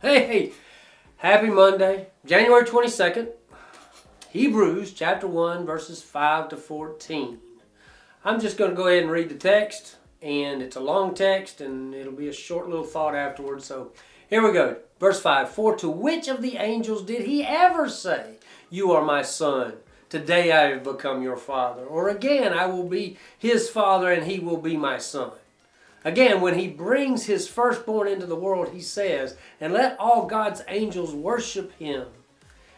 Hey, happy Monday, January 22nd, Hebrews chapter 1, verses 5 to 14. I'm just going to go ahead and read the text, and it's a long text, and it'll be a short little thought afterwards. So here we go. Verse 5, For to which of the angels did he ever say, You are my son, today I have become your father? Or again, I will be his father, and he will be my son. Again, when he brings his firstborn into the world, he says, And let all God's angels worship him.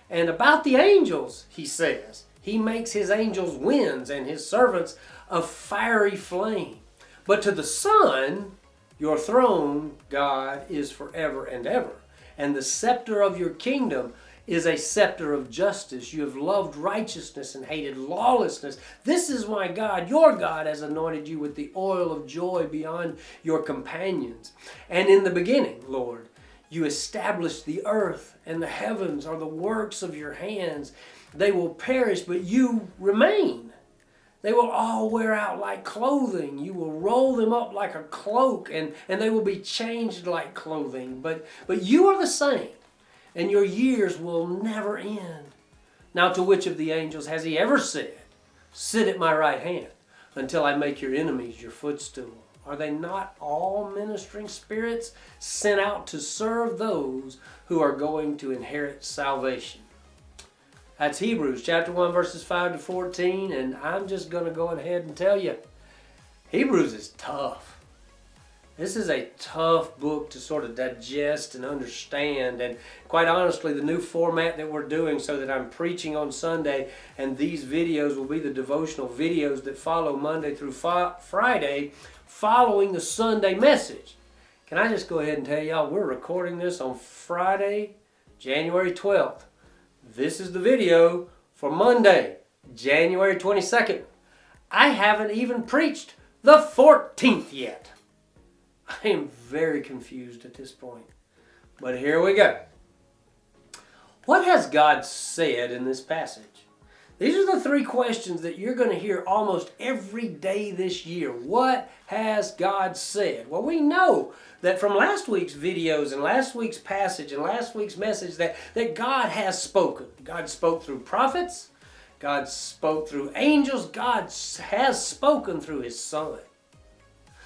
And about the angels, he says, He makes his angels winds and his servants a fiery flame. But to the Son, your throne, God, is forever and ever. And the scepter of your kingdom is a scepter of justice. You have loved righteousness and hated lawlessness. This is why God, your God, has anointed you with the oil of joy beyond your companions. And in the beginning, Lord, you established the earth, and the heavens are the works of your hands. They will perish, but you remain. They will all wear out like clothing. You will roll them up like a cloak, and they will be changed like clothing. But you are the same, and your years will never end. Now to which of the angels has he ever said, Sit at my right hand until I make your enemies your footstool? Are they not all ministering spirits sent out to serve those who are going to inherit salvation? That's Hebrews chapter 1 verses 5 to 14, and I'm just going to go ahead and tell you, Hebrews is tough. This is a tough book to sort of digest and understand, and quite honestly, the new format that we're doing so that I'm preaching on Sunday, and these videos will be the devotional videos that follow Monday through Friday, following the Sunday message. Can I just go ahead and tell y'all, we're recording this on Friday, January 12th. This is the video for Monday, January 22nd. I haven't even preached the 14th yet. I am very confused at this point. But here we go. What has God said in this passage? These are the three questions that you're going to hear almost every day this year. What has God said? Well, we know that from last week's videos and last week's passage and last week's message that God has spoken. God spoke through prophets. God spoke through angels. God has spoken through His Son.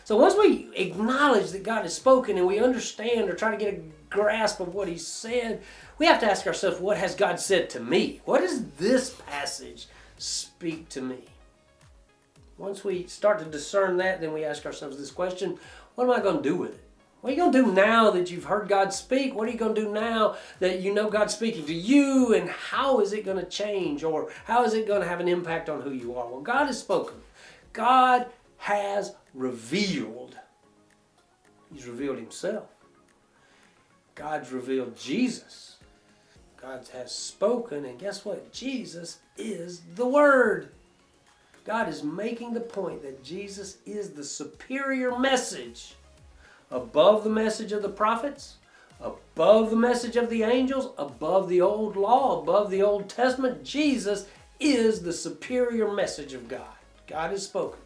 So once we acknowledge that God has spoken and we understand or try to get a grasp of what He said, we have to ask ourselves, what has God said to me? What does this passage speak to me? Once we start to discern that, then we ask ourselves this question, what am I going to do with it? What are you going to do now that you've heard God speak? What are you going to do now that you know God's speaking to you? And how is it going to change? Or how is it going to have an impact on who you are? Well, God has spoken. God has revealed. He's revealed Himself. God's revealed Jesus. God has spoken, and guess what? Jesus is the Word. God is making the point that Jesus is the superior message above the message of the prophets, above the message of the angels, above the old law, above the Old Testament. Jesus is the superior message of God. God has spoken.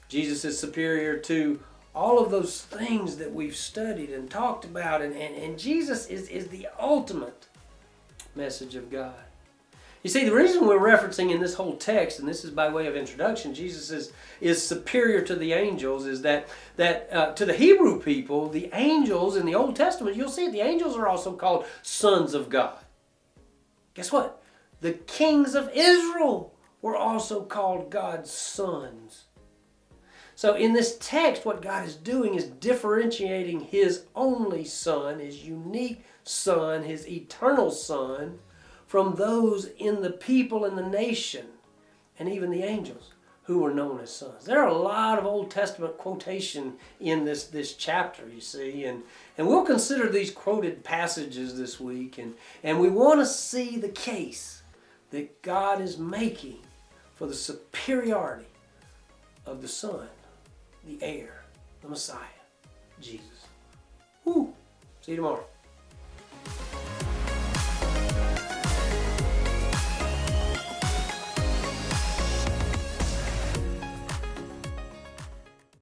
Jesus is superior to all of those things that we've studied and talked about, and Jesus is the ultimate message of God. You see, the reason we're referencing in this whole text, and this is by way of introduction, Jesus is superior to the angels, is that to the Hebrew people, the angels in the Old Testament, you'll see it, the angels are also called sons of God. Guess what? The kings of Israel were also called God's sons. So in this text, what God is doing is differentiating His only Son, His unique Son, His eternal Son, from those in the people and the nation, and even the angels, who were known as sons. There are a lot of Old Testament quotation in this chapter, you see, and we'll consider these quoted passages this week, and we want to see the case that God is making for the superiority of the Son, the heir, the Messiah, Jesus. Woo! See you tomorrow.